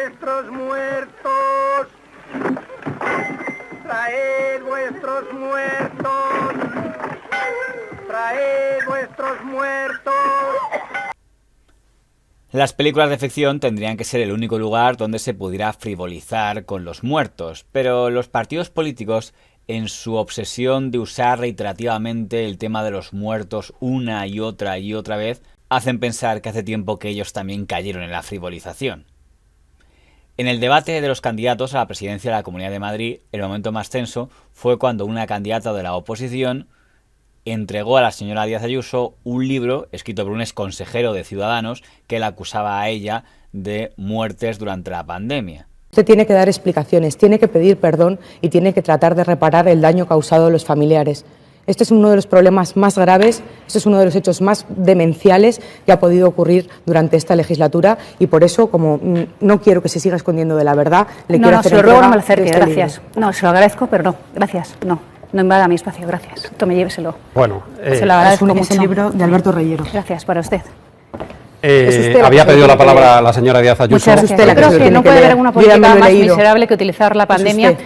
vuestros muertos. Traed vuestros muertos. Traed vuestros muertos. Las películas de ficción tendrían que ser el único lugar donde se pudiera frivolizar con los muertos, pero los partidos políticos, en su obsesión de usar reiterativamente el tema de los muertos una y otra vez, hacen pensar que hace tiempo que ellos también cayeron en la frivolización. En el debate de los candidatos a la presidencia de la Comunidad de Madrid, el momento más tenso fue cuando una candidata de la oposición entregó a la señora Díaz Ayuso un libro escrito por un exconsejero de Ciudadanos que la acusaba a ella de muertes durante la pandemia. Usted tiene que dar explicaciones, tiene que pedir perdón y tiene que tratar de reparar el daño causado a los familiares. Este es uno de los problemas más graves, este es uno de los hechos más demenciales que ha podido ocurrir durante esta legislatura y por eso, como no quiero que se siga escondiendo de la verdad, quiero hacer se lo ruego, entrega no me lo acerque, de este gracias. libro. No, se lo agradezco, pero no, gracias, no invada mi espacio, gracias. Tome, lléveselo. Bueno, se lo agradezco mucho. Es el libro de Alberto Reyero. Gracias, para usted. Había pedido la palabra la señora Díaz Ayuso. Muchas gracias. Yo creo que no puede haber una política más miserable que utilizar la pandemia.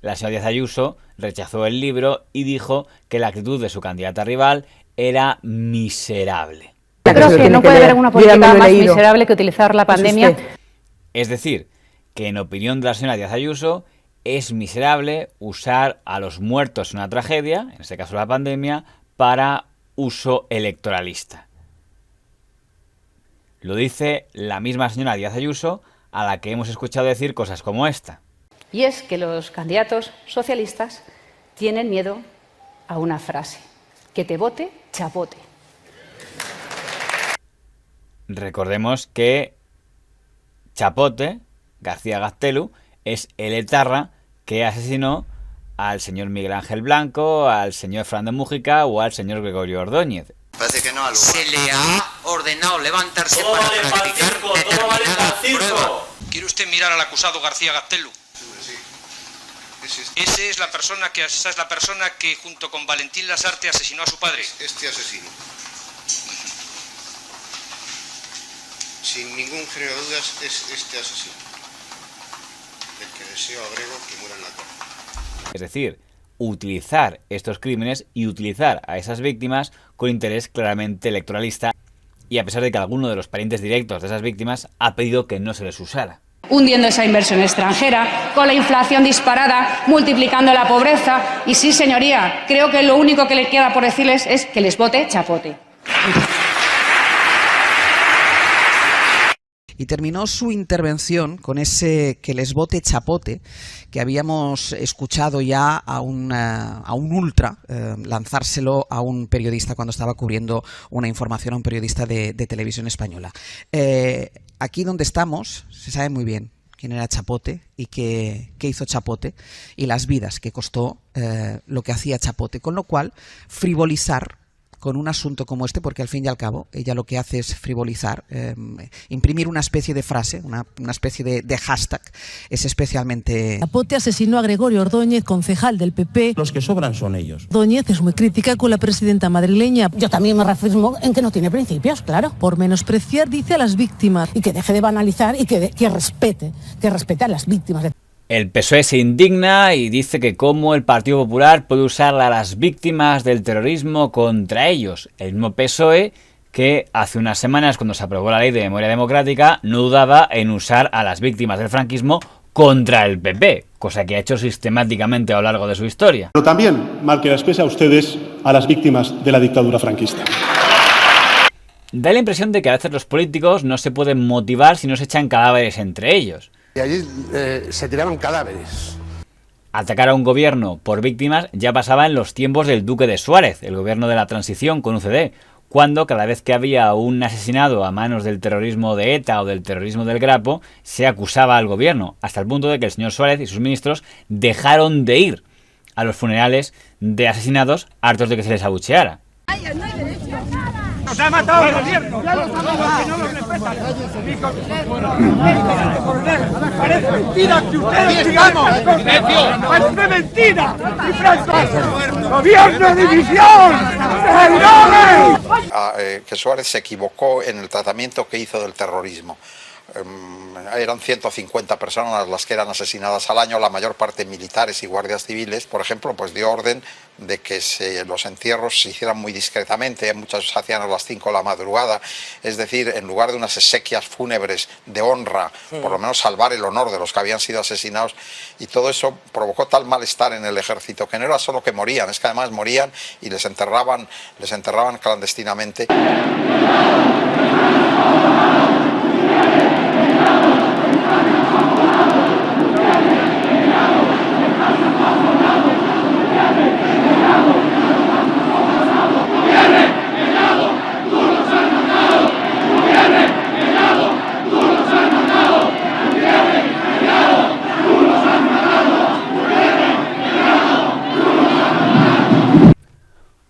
La señora Díaz Ayuso rechazó el libro y dijo que la actitud de su candidata rival era miserable. Yo creo que no puede haber una política más miserable que utilizar la pandemia. Es decir, que en opinión de la señora Díaz Ayuso es miserable usar a los muertos en una tragedia, en este caso la pandemia, para uso electoralista. Lo dice la misma señora Díaz Ayuso a la que hemos escuchado decir cosas como esta. Y es que los candidatos socialistas tienen miedo a una frase: que te vote chapote. Recordemos que Chapote, García Gaztelu, es el etarra que asesinó al señor Miguel Ángel Blanco, al señor Fernández Mújica o al señor Gregorio Ordóñez. Parece que no, se le ha ordenado levantarse para practicar determinada prueba. ¿Quiere usted mirar al acusado García Gaztelu? Sí. Esa es la persona que junto con Valentín Lasarte asesinó a su padre. Este asesino. Sin ningún género de dudas es este asesino. Del que deseo agrego que muera en la cárcel. Es decir, utilizar estos crímenes y utilizar a esas víctimas con interés claramente electoralista, y a pesar de que alguno de los parientes directos de esas víctimas ha pedido que no se les usara. Hundiendo esa inversión extranjera, con la inflación disparada, multiplicando la pobreza. Y sí, señoría, creo que lo único que le queda por decirles es que les vote chapote. Y terminó su intervención con ese que les vote chapote que habíamos escuchado ya a un ultra lanzárselo a un periodista cuando estaba cubriendo una información a un periodista de televisión española. Aquí donde estamos se sabe muy bien quién era Chapote y qué hizo Chapote y las vidas que costó lo que hacía Chapote, con lo cual frivolizar con un asunto como este, porque al fin y al cabo ella lo que hace es frivolizar, imprimir una especie de frase, una especie de hashtag, es especialmente... Chapote asesinó a Gregorio Ordóñez, concejal del PP. Los que sobran son ellos. Ordóñez es muy crítica con la presidenta madrileña. Yo también me reafirmo en que no tiene principios, claro. Por menospreciar, dice, a las víctimas. Y que deje de banalizar y que respete a las víctimas. El PSOE se indigna y dice que cómo el Partido Popular puede usar a las víctimas del terrorismo contra ellos. El mismo PSOE que hace unas semanas, cuando se aprobó la ley de memoria democrática, no dudaba en usar a las víctimas del franquismo contra el PP, cosa que ha hecho sistemáticamente a lo largo de su historia. Pero también, mal que las pese a ustedes, a las víctimas de la dictadura franquista. Da la impresión de que a veces los políticos no se pueden motivar si no se echan cadáveres entre ellos. Y allí se tiraban cadáveres. Atacar a un gobierno por víctimas ya pasaba en los tiempos del Duque de Suárez, el gobierno de la transición con UCD, cuando cada vez que había un asesinado a manos del terrorismo de ETA o del terrorismo del Grapo, se acusaba al gobierno, hasta el punto de que el señor Suárez y sus ministros dejaron de ir a los funerales de asesinados hartos de que se les abucheara. ¡Nos ha matado el gobierno! ¡Ya lo sabemos que no lo respetan! ¡Parece mentira que ustedes digamos! ¡Parece mentira! ¡Y Franco! ¡Gobierno de división! ¡Traidores! Que Suárez se equivocó en el tratamiento que hizo del terrorismo. Eran 150 personas las que eran asesinadas al año, la mayor parte militares y guardias civiles. Por ejemplo, pues dio orden de que los entierros se hicieran muy discretamente, muchos se hacían a las 5 de la madrugada, es decir, en lugar de unas exequias fúnebres de honra, por lo menos salvar el honor de los que habían sido asesinados, y todo eso provocó tal malestar en el ejército que no era solo que morían, es que además morían y les enterraban clandestinamente.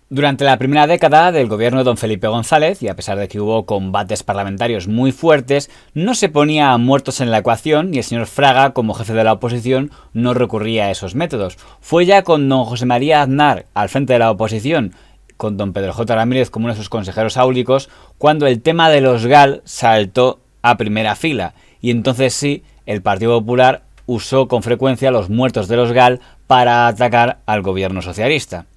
Durante la primera década del gobierno de don Felipe González, y a pesar de que hubo combates parlamentarios muy fuertes, no se ponía a muertos en la ecuación y el señor Fraga, como jefe de la oposición, no recurría a esos métodos. Fue ya con don José María Aznar al frente de la oposición, con don Pedro J. Ramírez como uno de sus consejeros áulicos, cuando el tema de los GAL saltó a primera fila, y entonces sí, el Partido Popular usó con frecuencia los muertos de los GAL para atacar al gobierno socialista.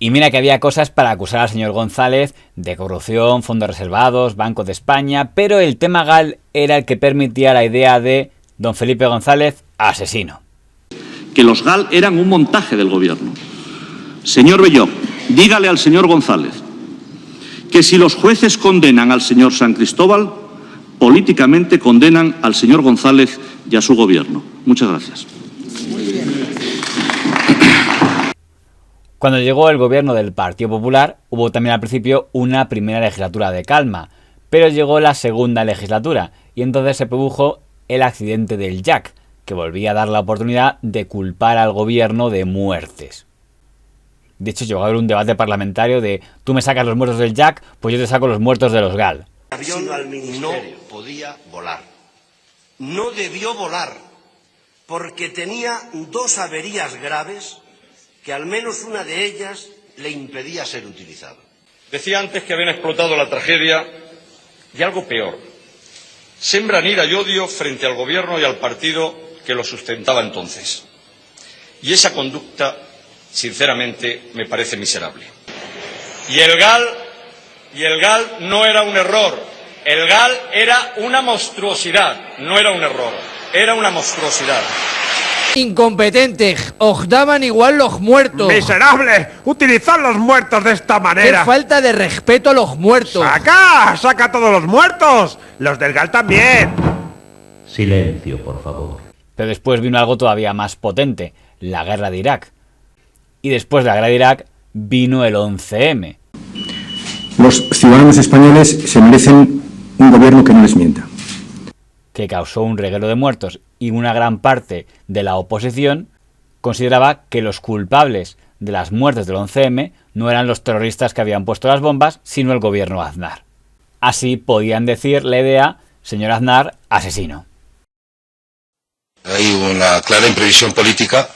Y mira que había cosas para acusar al señor González de corrupción, fondos reservados, Banco de España, pero el tema GAL era el que permitía la idea de don Felipe González asesino. Que los GAL eran un montaje del gobierno. Señor Belloc, dígale al señor González que si los jueces condenan al señor San Cristóbal, políticamente condenan al señor González y a su gobierno. Muchas gracias. Cuando llegó el gobierno del Partido Popular, hubo también al principio una primera legislatura de calma, pero llegó la segunda legislatura y entonces se produjo el accidente del Jack, que volvía a dar la oportunidad de culpar al gobierno de muertes. De hecho, llegó a haber un debate parlamentario de tú me sacas los muertos del Jack, pues yo te saco los muertos de los GAL. El avión al ministerio no podía volar. No debió volar porque tenía 2 averías graves que al menos una de ellas le impedía ser utilizado. Decía antes que habían explotado la tragedia y algo peor. Sembran ira y odio frente al gobierno y al partido que lo sustentaba entonces. Y esa conducta, sinceramente, me parece miserable. Y el GAL no era un error. El GAL era una monstruosidad. No era un error. Era una monstruosidad. Incompetentes, os daban igual los muertos. ¡Miserables! ¡Utilizar los muertos de esta manera! ¡Qué falta de respeto a los muertos! ¡Saca a todos los muertos! ¡Los del GAL también! Silencio, por favor. Pero después vino algo todavía más potente, la guerra de Irak. Y después de la guerra de Irak vino el 11M. Los ciudadanos españoles se merecen un gobierno que no les mienta. Que causó un reguero de muertos y una gran parte de la oposición consideraba que los culpables de las muertes del 11M no eran los terroristas que habían puesto las bombas, sino el gobierno Aznar. Así podían decir la idea, señor Aznar, asesino. Hay una clara imprevisión política,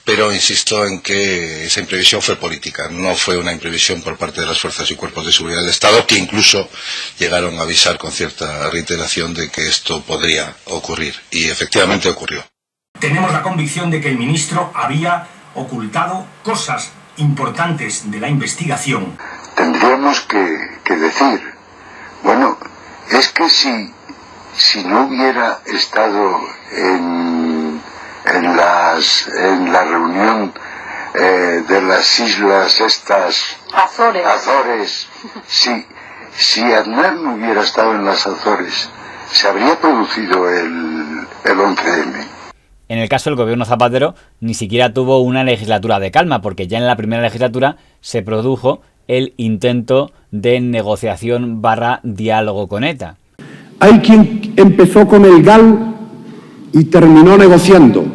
pero insisto en que esa imprevisión fue política, no fue una imprevisión por parte de las fuerzas y cuerpos de seguridad del Estado, que incluso llegaron a avisar con cierta reiteración de que esto podría ocurrir, y efectivamente ocurrió. Tenemos la convicción de que el ministro había ocultado cosas importantes de la investigación. Tendríamos que decir, bueno, es que si no hubiera estado en la reunión de las islas estas Azores, si Aznar no hubiera estado en las Azores, se habría producido el 11M. En el caso del gobierno Zapatero ni siquiera tuvo una legislatura de calma, porque ya en la primera legislatura se produjo el intento de negociación / diálogo con ETA. Hay quien empezó con el GAL y terminó negociando.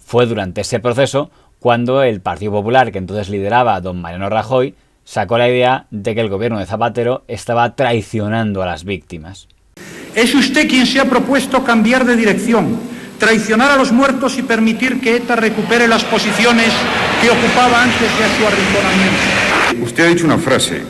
Fue durante ese proceso cuando el Partido Popular, que entonces lideraba don Mariano Rajoy, sacó la idea de que el gobierno de Zapatero estaba traicionando a las víctimas. Es usted quien se ha propuesto cambiar de dirección, traicionar a los muertos y permitir que ETA recupere las posiciones que ocupaba antes de su arrinconamiento. Usted ha dicho una frase,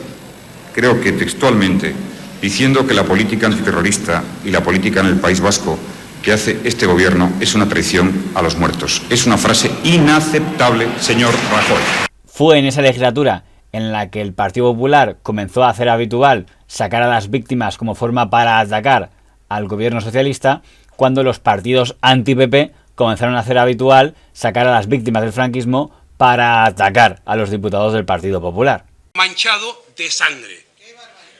creo que textualmente, diciendo que la política antiterrorista y la política en el País Vasco que hace este gobierno es una traición a los muertos. Es una frase inaceptable, señor Rajoy. Fue en esa legislatura en la que el Partido Popular comenzó a hacer habitual sacar a las víctimas como forma para atacar al gobierno socialista, cuando los partidos anti-PP comenzaron a hacer habitual sacar a las víctimas del franquismo para atacar a los diputados del Partido Popular. Manchado de sangre.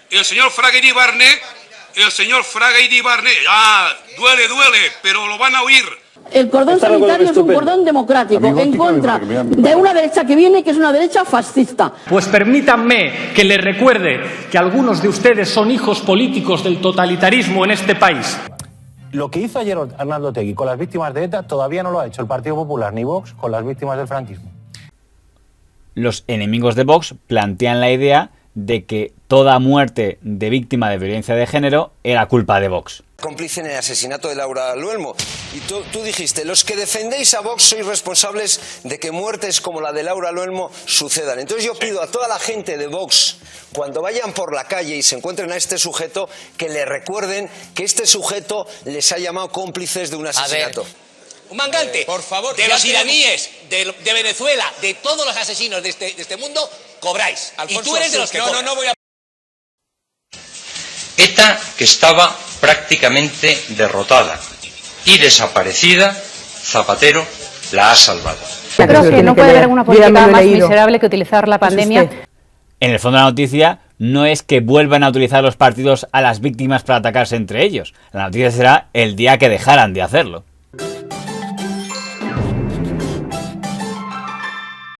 El señor Fraga Iribarne, duele, pero lo van a oír. El cordón sanitario es un cordón democrático en contra de una derecha que viene, que es una derecha fascista. Pues permítanme que les recuerde que algunos de ustedes son hijos políticos del totalitarismo en este país. Lo que hizo ayer Arnaldo Otegi con las víctimas de ETA todavía no lo ha hecho el Partido Popular ni Vox con las víctimas del franquismo. Los enemigos de Vox plantean la idea de que toda muerte de víctima de violencia de género era culpa de Vox. Cómplice en el asesinato de Laura Luelmo. Y tú dijiste, los que defendéis a Vox sois responsables de que muertes como la de Laura Luelmo sucedan. Entonces yo pido a toda la gente de Vox, cuando vayan por la calle y se encuentren a este sujeto, que le recuerden que este sujeto les ha llamado cómplices de un asesinato. Un mangante, por favor, de los iraníes, de Venezuela, de todos los asesinos de este mundo, cobráis. Alfonso, y tú eres de los que cobran. No voy a... ETA, que estaba prácticamente derrotada y desaparecida, Zapatero la ha salvado. Yo creo que no puede haber una política más miserable que utilizar la pandemia. En el fondo de la noticia no es que vuelvan a utilizar los partidos a las víctimas para atacarse entre ellos. La noticia será el día que dejaran de hacerlo.